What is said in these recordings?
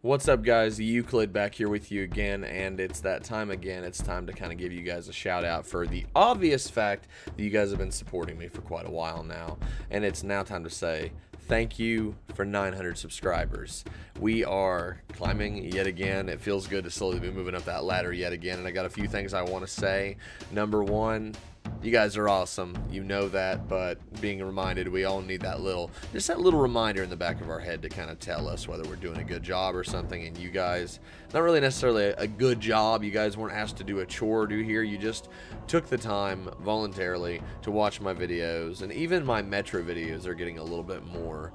What's up, guys? Euclid back here with you again, and it's that time again. It's time to kind of give you guys a shout out for the obvious fact that you guys have been supporting me for quite a while now, and it's now time to say thank you for 900 subscribers. We are climbing yet again. It feels good to slowly be moving up that ladder yet again, and I got a few things I want to say. Number one, you guys are awesome. You know that, but being reminded, we all need that little reminder in the back of our head to kind of tell us whether we're doing a good job or something. And you guys, not really necessarily a good job. You guys weren't asked to do a chore or do here. You just took the time voluntarily to watch my videos, and even my Metro videos are getting a little bit more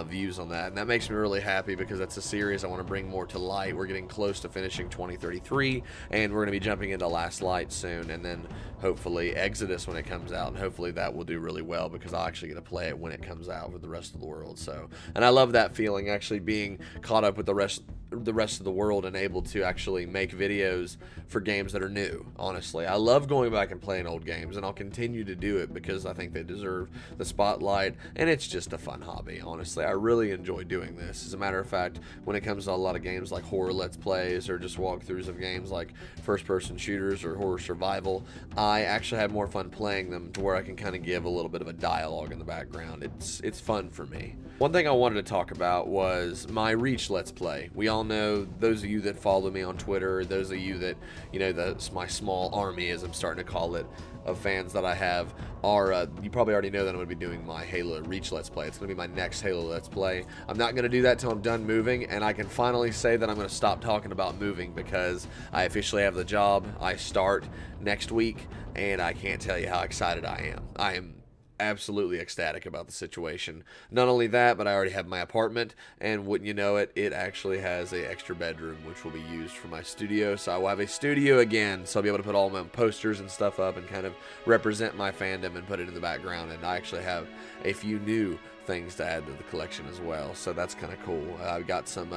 views on that, and that makes me really happy because that's a series I want to bring more to light. We're getting close to finishing 2033, and we're going to be jumping into Last Light soon, and then hopefully Exodus when it comes out, and hopefully that will do really well because I'll actually get to play it when it comes out with the rest of the world. So, and I love that feeling, actually being caught up with the rest of the world and able to actually make videos for games that are new. Honestly, I love going back and playing old games, and I'll continue to do it because I think they deserve the spotlight, and it's just a fun hobby. Honestly, I really enjoy doing this. As a matter of fact, when it comes to a lot of games like horror let's plays or just walkthroughs of games like first-person shooters or horror survival, I actually have more fun playing them to where I can kind of give a little bit of a dialogue in the background. It's fun for me. One thing I wanted to talk about was my Reach Let's Play. We all know, those of you that follow me on Twitter, those of you that, you know, that's my small army, as I'm starting to call it, of fans that I have, are, you probably already know that I'm going to be doing my Halo Reach Let's Play. It's going to be my next Halo Let's Play. I'm not going to do that till I'm done moving, and I can finally say that I'm going to stop talking about moving because I officially have the job. I start next week, and I can't tell you how excited I am. I am absolutely ecstatic about the situation. Not only that, but I already have my apartment, and wouldn't you know it, it actually has an extra bedroom which will be used for my studio. So I will have a studio again, so I'll be able to put all my posters and stuff up and kind of represent my fandom and put it in the background. And I actually have a few new things to add to the collection as well, so that's kind of cool. I've got some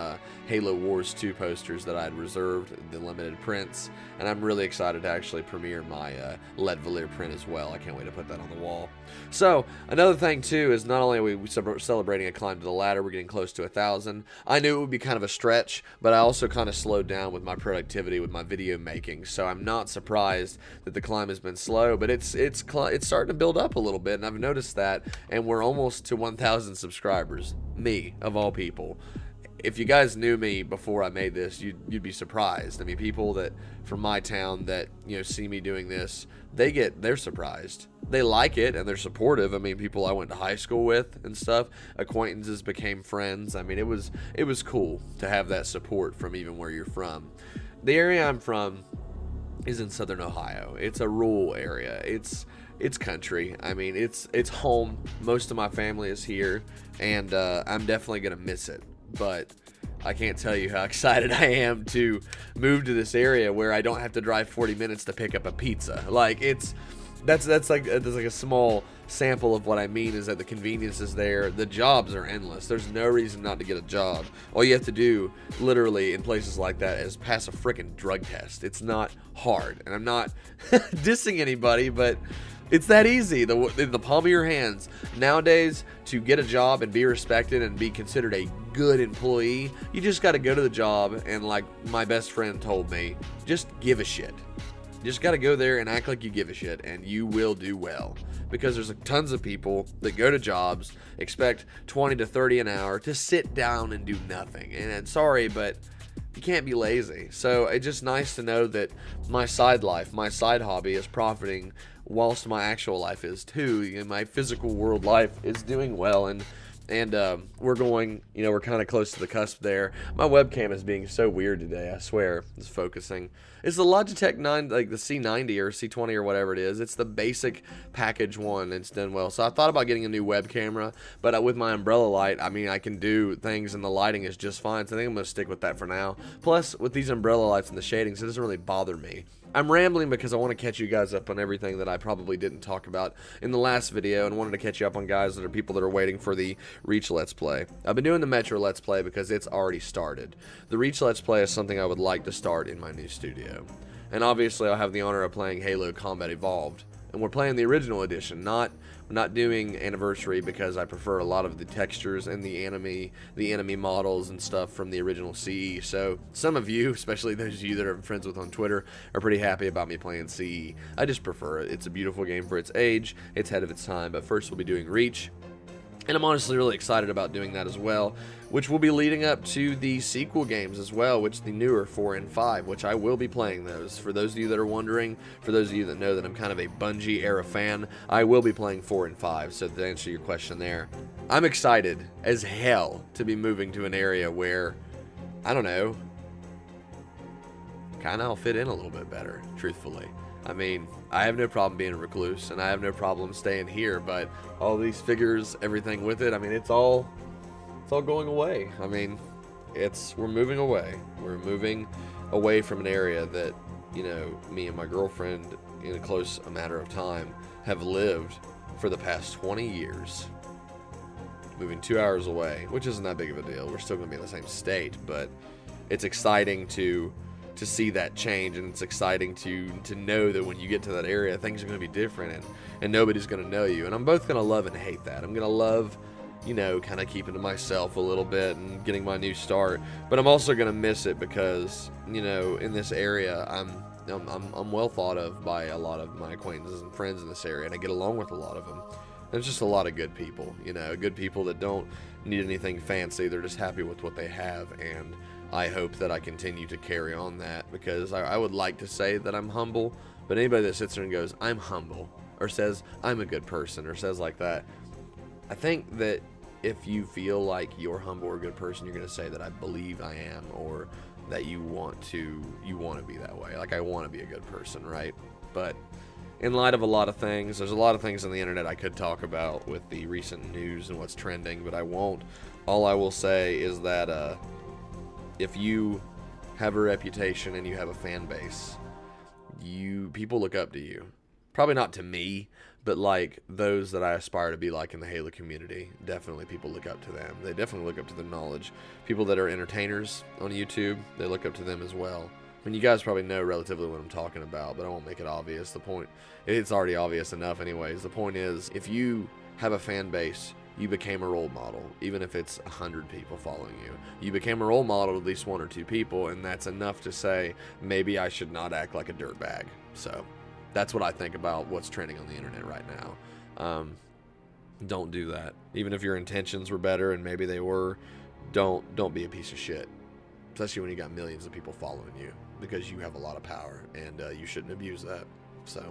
Halo Wars 2 posters that I'd reserved, the limited prints, and I'm really excited to actually premiere my lead veneer print as well. I can't wait to put that on the wall. So another thing too is not only are we celebrating a climb to the ladder, we're getting close to 1,000. I knew it would be kind of a stretch, but I also kind of slowed down with my productivity with my video making, so I'm not surprised that the climb has been slow, but it's starting to build up a little bit, and I've noticed that, and we're almost to 1,000 subscribers. Me, of all people. If you guys knew me before I made this, you'd be surprised. I mean, people that from my town that, you know, see me doing this, they're surprised. They like it and they're supportive. I mean, people I went to high school with and stuff, acquaintances became friends. I mean, it was cool to have that support from even where you're from. The area I'm from is in southern Ohio. It's a rural area. It's country. I mean, it's home. Most of my family is here, and I'm definitely gonna miss it. But I can't tell you how excited I am to move to this area where I don't have to drive 40 minutes to pick up a pizza. Like, that's like a small sample of what I mean, is that the convenience is there. The jobs are endless. There's no reason not to get a job. All you have to do, literally, in places like that, is pass a freaking drug test. It's not hard, and I'm not dissing anybody, but it's that easy, in the palm of your hands. Nowadays, to get a job and be respected and be considered a good employee, you just got to go to the job, and like my best friend told me, just give a shit. You just got to go there and act like you give a shit, and you will do well. Because there's tons of people that go to jobs, expect 20 to 30 an hour to sit down and do nothing. And sorry, but you can't be lazy. So it's just nice to know that my side life, my side hobby is profiting whilst my actual life is too. You know, my physical world life is doing well, and we're going, you know, we're kind of close to the cusp there. My webcam is being so weird today, I swear. It's focusing. It's the Logitech 9, like the C90 or C20 or whatever it is. It's the basic package one, and it's done well. So I thought about getting a new web camera, but with my umbrella light, I mean, I can do things, and the lighting is just fine. So I think I'm going to stick with that for now. Plus, with these umbrella lights and the shadings, it doesn't really bother me. I'm rambling because I want to catch you guys up on everything that I probably didn't talk about in the last video, and wanted to catch you up on guys that are people that are waiting for the Reach Let's Play. I've been doing the Metro Let's Play because it's already started. The Reach Let's Play is something I would like to start in my new studio. And obviously I'll have the honor of playing Halo Combat Evolved, and we're playing the original edition, not doing anniversary, because I prefer a lot of the textures and the enemy models and stuff from the original CE. So some of you, especially those of you that I'm friends with on Twitter, are pretty happy about me playing CE. I just prefer it. It's a beautiful game for its age. It's ahead of its time. But first we'll be doing Reach. And I'm honestly really excited about doing that as well, which will be leading up to the sequel games as well, which the newer 4 and 5, which I will be playing those. For those of you that are wondering, for those of you that know that I'm kind of a Bungie era fan, I will be playing 4 and 5, so to answer your question there, I'm excited as hell to be moving to an area where, I don't know, kind of I'll fit in a little bit better, truthfully. I mean, I have no problem being a recluse, and I have no problem staying here, but all these figures, everything with it, I mean, it's all going away. I mean, we're moving away. We're moving away from an area that, you know, me and my girlfriend, in a close matter of time, have lived for the past 20 years. Moving 2 hours away, which isn't that big of a deal. We're still going to be in the same state, but it's exciting to see that change, and it's exciting to know that when you get to that area, things are going to be different, and nobody's going to know you. And I'm both going to love and hate that. I'm going to love, you know, kind of keeping to myself a little bit and getting my new start, but I'm also going to miss it because, you know, in this area, I'm well thought of by a lot of my acquaintances and friends in this area, and I get along with a lot of them. There's just a lot of good people, you know, good people that don't need anything fancy. They're just happy with what they have, and I hope that I continue to carry on that, because I would like to say that I'm humble, but anybody that sits there and goes, I'm humble, or says, I'm a good person, or says like that, I think that if you feel like you're humble or a good person, you're going to say that I believe I am, or that you want to be that way. Like, I want to be a good person, right? But in light of a lot of things, there's a lot of things on the internet I could talk about with the recent news and what's trending, but I won't. All I will say is that, if you have a reputation and you have a fan base, people look up to you. Probably not to me, but like those that I aspire to be like in the Halo community. Definitely people look up to them. They definitely look up to their knowledge. People that are entertainers on YouTube, they look up to them as well. I mean, you guys probably know relatively what I'm talking about, but I won't make it obvious. The point, it's already obvious enough anyways. The point is, if you have a fan base, you became a role model, even if it's 100 people following you. You became a role model to at least 1 or 2 people, and that's enough to say, maybe I should not act like a dirtbag. So that's what I think about what's trending on the internet right now. Don't do that. Even if your intentions were better, and maybe they were, don't be a piece of shit. Especially when you got millions of people following you, because you have a lot of power, and you shouldn't abuse that. So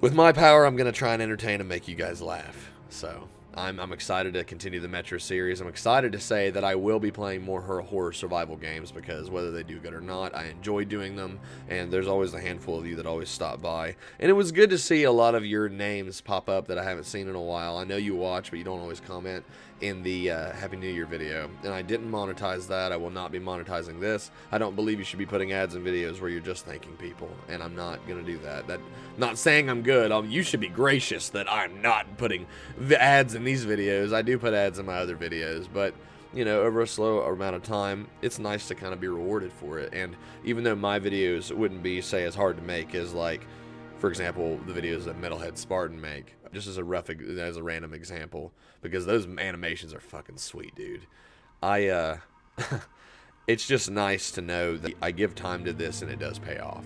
with my power, I'm going to try and entertain and make you guys laugh. So I'm excited to continue the Metro series. I'm excited to say that I will be playing more horror survival games, because whether they do good or not, I enjoy doing them, and there's always a handful of you that always stop by. And it was good to see a lot of your names pop up that I haven't seen in a while. I know you watch, but you don't always comment in the Happy New Year video, and I didn't monetize that. I will not be monetizing this. I don't believe you should be putting ads in videos where you're just thanking people, and I'm not gonna do that. Not saying I'm good. You should be gracious that I'm not putting the ads in these videos. I do put ads in my other videos, but you know, over a slow amount of time, it's nice to kind of be rewarded for it. And even though my videos wouldn't be, say, as hard to make as, like, for example, the videos that Metalhead Spartan make, just as a random example, because those animations are fucking sweet, dude. It's just nice to know that I give time to this and it does pay off.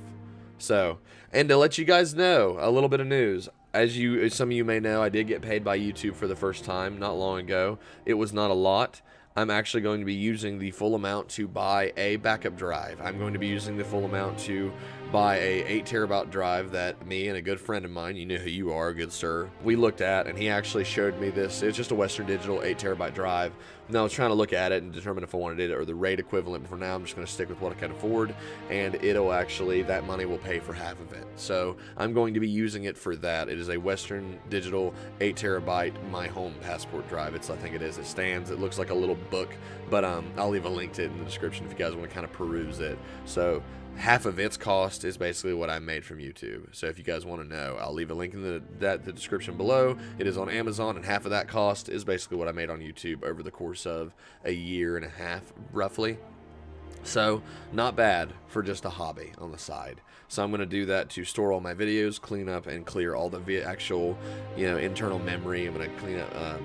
So, and to let you guys know, a little bit of news. As some of you may know, I did get paid by YouTube for the first time not long ago. It was not a lot. I'm actually going to be using the full amount to buy a backup drive. I'm going to be using the full amount to buy a 8 terabyte drive that me and a good friend of mine, you know who you are, good sir, we looked at, and he actually showed me this. It's just a Western Digital 8 terabyte drive. Now I was trying to look at it and determine if I wanted it or the rate equivalent, but for now I'm just going to stick with what I can afford, and it'll actually, that money will pay for half of it. So I'm going to be using it for that. It is a Western Digital 8 terabyte My Home Passport drive. I think it is. It stands. It looks like a little book, but I'll leave a link to it in the description if you guys want to kind of peruse it. So half of its cost is basically what I made from YouTube. So if you guys want to know, I'll leave a link in the description below. It is on Amazon, and half of that cost is basically what I made on YouTube over the course of a year and a half, roughly. So, not bad for just a hobby on the side. So I'm going to do that to store all my videos, clean up and clear all the actual, internal memory. I'm going to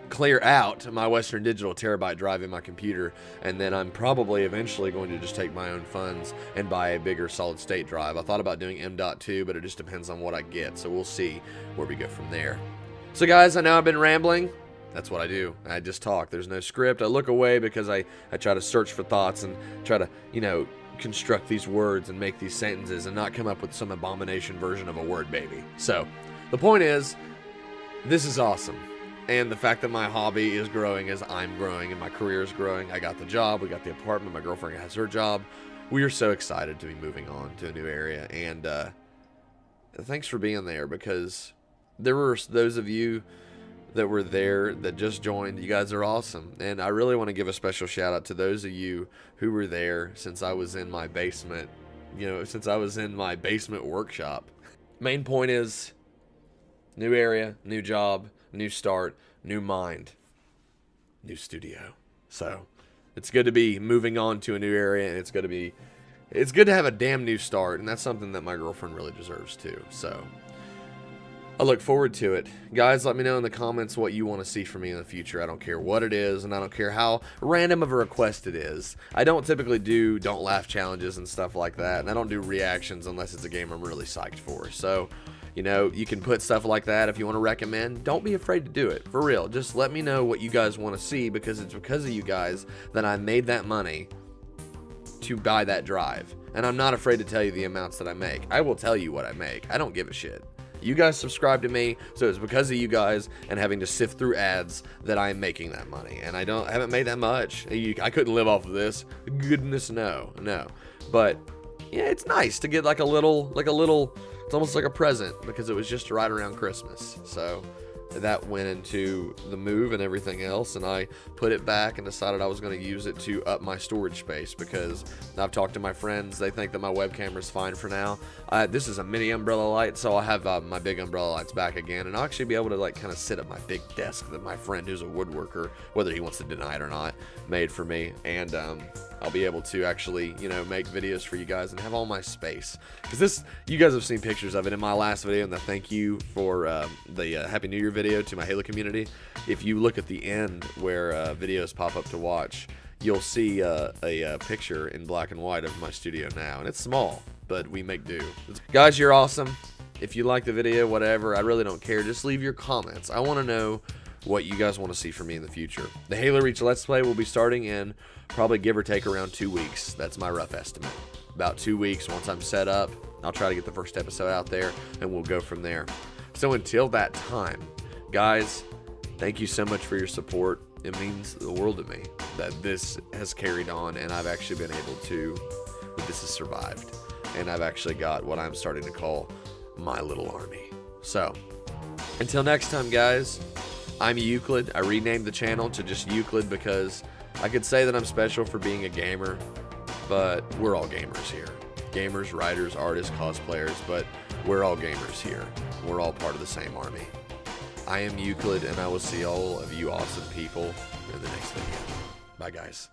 clear out my Western Digital terabyte drive in my computer, and then I'm probably eventually going to just take my own funds and buy a bigger solid state drive. I thought about doing M.2, but it just depends on what I get, so we'll see where we go from there. So guys, I know I've been rambling. That's what I do. I just talk. There's no script. I look away because I try to search for thoughts and try to, construct these words and make these sentences and not come up with some abomination version of a word baby. So, the point is, this is awesome. And the fact that my hobby is growing as I'm growing and my career is growing. I got the job. We got the apartment. My girlfriend has her job. We are so excited to be moving on to a new area. And thanks for being there, because there were those of you that were there that just joined. You guys are awesome. And I really want to give a special shout out to those of you who were there since I was in my basement, since I was in my basement workshop. Main point is, new area, new job, new start, new mind, new studio. So it's good to be moving on to a new area, and it's good to have a damn new start. And that's something that my girlfriend really deserves too. So I look forward to it. Guys, let me know in the comments what you want to see from me in the future. I don't care what it is, and I don't care how random of a request it is. I don't typically do don't laugh challenges and stuff like that, and I don't do reactions unless it's a game I'm really psyched for. So, you can put stuff like that if you want to recommend. Don't be afraid to do it. For real. Just let me know what you guys want to see, because it's because of you guys that I made that money to buy that drive. And I'm not afraid to tell you the amounts that I make. I will tell you what I make. I don't give a shit. You guys subscribe to me, so it's because of you guys and having to sift through ads that I'm making that money. And I haven't made that much. I couldn't live off of this. Goodness, no. But yeah, it's nice to get like a little. It's almost like a present, because it was just right around Christmas. So that went into the move and everything else, and I put it back and decided I was going to use it to up my storage space, because I've talked to my friends. They think that my web camera is fine for now. This is a mini umbrella light, so I'll have my big umbrella lights back again, and I'll actually be able to kind of sit at my big desk that my friend, who's a woodworker, whether he wants to deny it or not, made for me. And I'll be able to actually, make videos for you guys and have all my space. Because you guys have seen pictures of it in my last video, and the thank you for the Happy New Year video to my Halo community. If you look at the end where videos pop up to watch, you'll see a picture in black and white of my studio now. And it's small, but we make do. Guys, you're awesome. If you like the video, whatever, I really don't care. Just leave your comments. I want to know what you guys want to see from me in the future. The Halo Reach Let's Play will be starting in probably give or take around 2 weeks. That's my rough estimate. About 2 weeks. Once I'm set up, I'll try to get the first episode out there, and we'll go from there. So until that time, guys, thank you so much for your support. It means the world to me that this has carried on, and I've actually been able to, that this has survived. And I've actually got what I'm starting to call my little army. So until next time, guys, I'm Euclid. I renamed the channel to just Euclid because I could say that I'm special for being a gamer, but we're all gamers here. Gamers, writers, artists, cosplayers, but we're all gamers here. We're all part of the same army. I am Euclid, and I will see all of you awesome people in the next video. Bye, guys.